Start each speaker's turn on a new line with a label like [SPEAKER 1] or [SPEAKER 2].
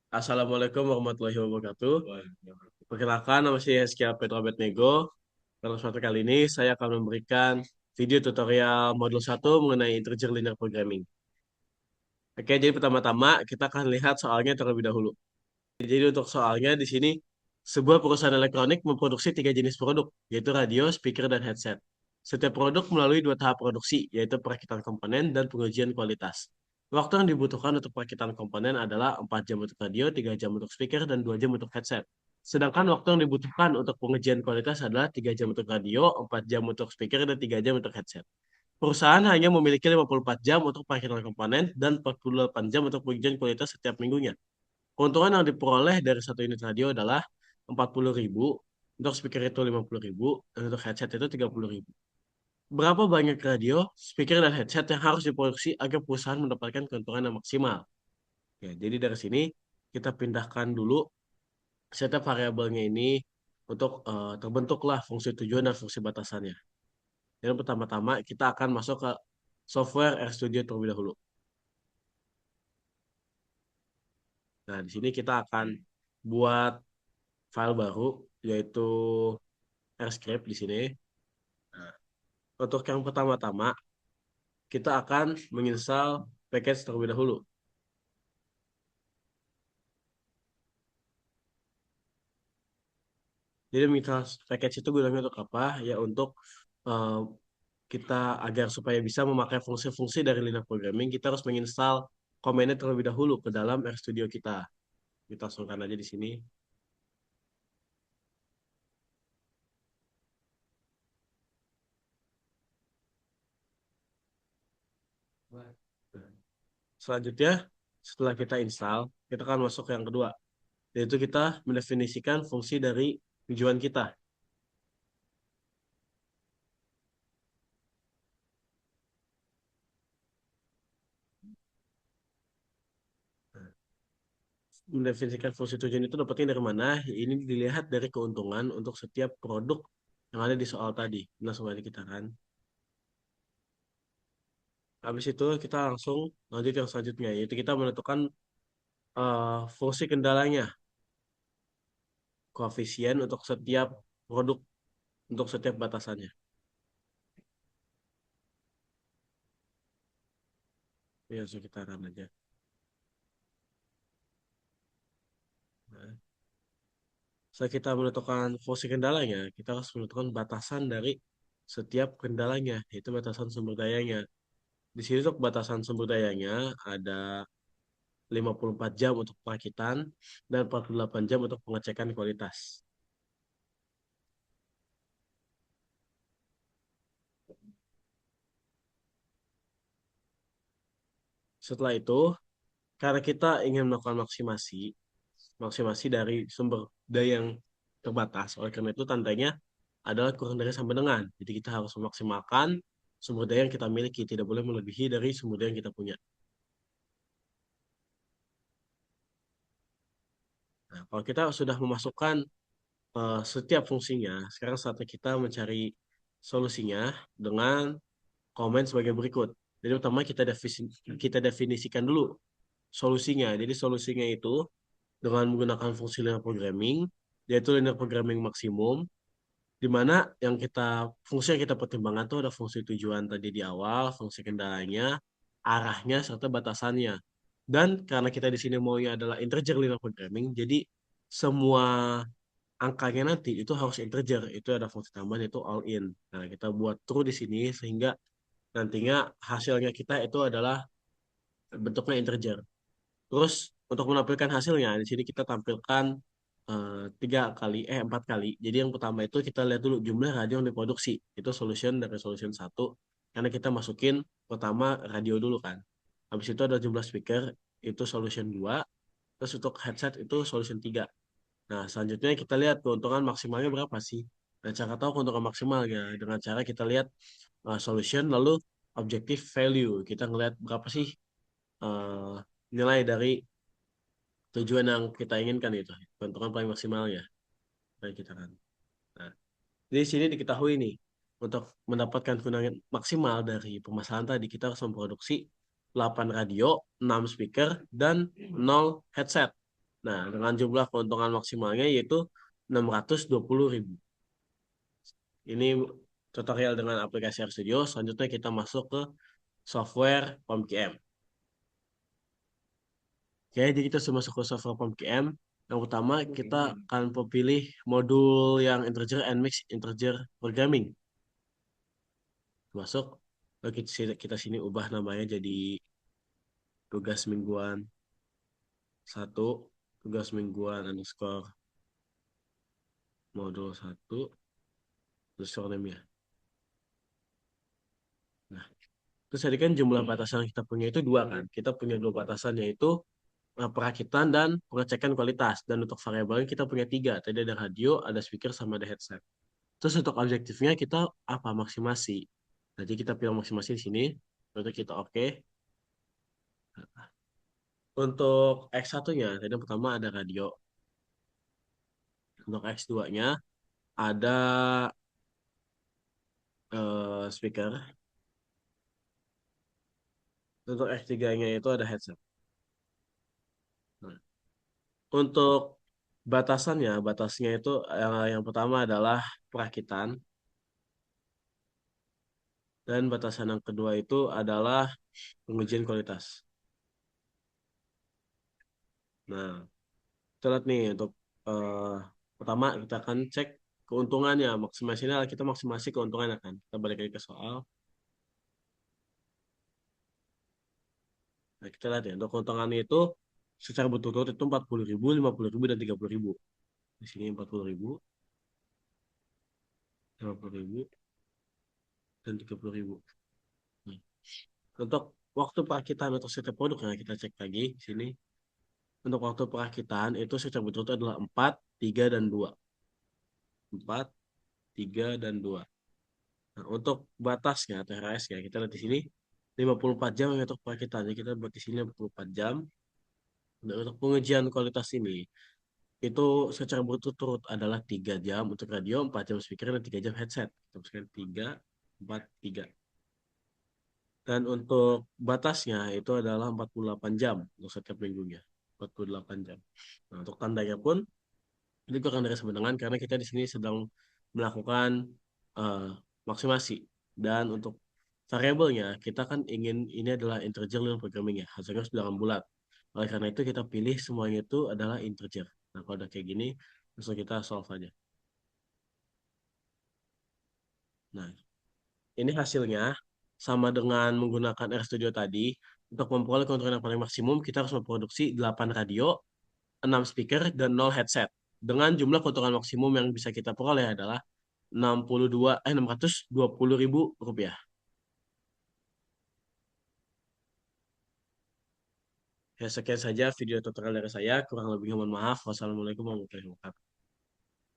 [SPEAKER 1] Assalamualaikum warahmatullahi wabarakatuh. Perkenalkan, nama saya Heskia Petra Betnego. Pada kesempatan kali ini, saya akan memberikan video tutorial modul 1 mengenai integer linear programming. Oke, jadi pertama-tama kita akan lihat soalnya terlebih dahulu. Jadi untuk soalnya di sini, sebuah perusahaan elektronik memproduksi tiga jenis produk, yaitu radio, speaker, dan headset. Setiap produk melalui dua tahap produksi, yaitu perakitan komponen dan pengujian kualitas. Waktu yang dibutuhkan untuk perakitan komponen adalah 4 jam untuk radio, 3 jam untuk speaker, dan 2 jam untuk headset. Sedangkan waktu yang dibutuhkan untuk pengujian kualitas adalah 3 jam untuk radio, 4 jam untuk speaker, dan 3 jam untuk headset. Perusahaan hanya memiliki 54 jam untuk perakitan komponen dan 48 jam untuk pengujian kualitas setiap minggunya. Keuntungan yang diperoleh dari satu unit radio adalah 40.000, untuk speaker itu 50.000, dan untuk headset itu 30.000. Berapa banyak radio, speaker, dan headset yang harus diproduksi agar perusahaan mendapatkan keuntungan yang maksimal? Ya, jadi dari sini kita pindahkan dulu setiap variabelnya ini untuk terbentuklah fungsi tujuan dan fungsi batasannya. Yang pertama-tama kita akan masuk ke software RStudio terlebih dahulu. Nah, di sini kita akan buat file baru yaitu RScript di sini. Nah, untuk yang pertama-tama kita akan menginstal package terlebih dahulu. Jadi menginstal package itu gunanya untuk apa? Ya untuk eh, kita agar supaya bisa memakai fungsi-fungsi dari Linux programming, kita harus menginstal komennya terlebih dahulu ke dalam RStudio kita. Kita langsungkan aja di sini. Selanjutnya, setelah kita install, kita akan masuk ke yang kedua, yaitu kita mendefinisikan fungsi dari tujuan kita. Mendefinisikan fungsi tujuan itu dapatnya dari mana? Ini dilihat dari keuntungan untuk setiap produk yang ada di soal tadi. Langsung aja kita kan. Habis itu kita langsung lanjut yang selanjutnya, yaitu kita menentukan fungsi kendalanya, koefisien untuk setiap produk, untuk setiap batasannya. Ya, langsung kita run aja. Nah, setelah kita menentukan fungsi kendalanya, kita harus menentukan batasan dari setiap kendalanya, yaitu batasan sumber dayanya. Di sini untuk batasan sumber dayanya ada 54 jam untuk perakitan dan 48 jam untuk pengecekan kualitas. Setelah itu, karena kita ingin melakukan maksimasi dari sumber daya yang terbatas, oleh karena itu tandanya adalah kurang dari sampai dengan. Jadi kita harus memaksimalkan sumber daya yang kita miliki, tidak boleh melebihi dari sumber daya yang kita punya. Nah, kalau kita sudah memasukkan setiap fungsinya, sekarang saatnya kita mencari solusinya dengan komen sebagai berikut. Jadi pertama kita definisikan dulu solusinya. Jadi solusinya itu dengan menggunakan fungsi linear programming, yaitu linear programming maksimum, di mana fungsi yang kita pertimbangkan itu ada fungsi tujuan tadi di awal, fungsi kendalanya, arahnya serta batasannya. Dan karena kita di sini maunya adalah integer linear programming, jadi semua angkanya nanti itu harus integer. Itu ada fungsi tambahan itu all in. Nah, kita buat true di sini sehingga nantinya hasilnya kita itu adalah bentuknya integer. Terus untuk menampilkan hasilnya di sini kita tampilkan 4 kali. Jadi yang pertama itu kita lihat dulu jumlah radio yang diproduksi. Itu solution dari solution satu. Karena kita masukin pertama radio dulu kan. Habis itu ada jumlah speaker itu solution 2. Terus untuk headset itu solution 3. Nah, selanjutnya kita lihat keuntungan maksimalnya berapa sih. Nah, cara tahu keuntungan maksimalnya dengan cara kita lihat solution lalu objective value. Kita ngelihat berapa sih eh, nilai dari tujuan yang kita inginkan itu. Keuntungan paling maksimalnya dari kita kan. Nah, di sini diketahui nih untuk mendapatkan keuntungan maksimal dari permasalahan tadi kita harus memproduksi 8 radio, 6 speaker, dan 0 headset. Nah, dengan jumlah keuntungan maksimalnya yaitu 620.000. Ini tutorial dengan aplikasi RStudio. Selanjutnya kita masuk ke software POMQM. Oke, jadi kita sudah masuk ke software POMQM. Yang pertama, kita akan memilih modul yang integer and mixed integer programming. Masuk, lalu kita sini ubah namanya jadi tugas mingguan 1, tugas mingguan underscore modul 1, underscore name ya. Nah, terus tadi kan jumlah batasan yang kita punya itu dua kan. Kita punya dua batasan yaitu perakitan dan pengecekan kualitas. Dan untuk variabelnya kita punya tiga. Tadi ada radio, ada speaker, sama ada headset. Terus untuk objektifnya kita apa? Maksimasi. Jadi kita pilih maksimasi di sini. Lalu kita oke. Untuk X1-nya, tadi yang pertama ada radio. Untuk X2-nya ada speaker. Untuk X3-nya itu ada headset. Nah, untuk batasnya itu yang pertama adalah perakitan. Dan batasan yang kedua itu adalah pengujian kualitas. Nah, kita lihat nih untuk eh, pertama kita akan cek keuntungannya. Maksimasinya kita maksimasi keuntungannya kan. Kita balik lagi ke soal. Nah, kita lihat ya, untuk keuntungannya itu secara berturut-turut itu 40.000, 50.000, dan 30.000. Di sini 40.000, 50.000, dan 30.000. Nah, untuk waktu perakitan untuk setiap produk yang kita cek lagi di sini. Untuk waktu perakitan itu secara berturut adalah 4, 3, dan 2. 4, 3, dan 2. Nah, untuk batasnya atau RS-nya kita lihat di sini 54 jam untuk perakitannya. Kita buat di sini 54 jam. Dan untuk pengujian kualitas ini itu secara berturut-turut adalah 3 jam untuk radio, 4 jam speaker, dan 3 jam headset. Kita masukkan 3, 4, 3. Dan untuk batasnya itu adalah 48 jam untuk setiap minggunya. 48 jam. Nah, untuk tandanya pun ini kurang dari sebenarnya karena kita di sini sedang melakukan eh, maksimasi. Dan untuk variabelnya kita kan ingin ini adalah integer dalam programming ya, hasilnya sudah bulat. Oleh karena itu kita pilih semuanya itu adalah integer. Nah, kalau udah kayak gini langsung kita solve aja. Nah, ini hasilnya sama dengan menggunakan RStudio tadi. Untuk memperoleh keuntungan yang paling maksimum kita harus memproduksi 8 radio, 6 speaker, dan 0 headset. Dengan jumlah keuntungan maksimum yang bisa kita peroleh adalah 620.000 rupiah. Ya, sekian saja video tutorial dari saya. Kurang lebihnya mohon maaf. Wassalamualaikum warahmatullahi wabarakatuh.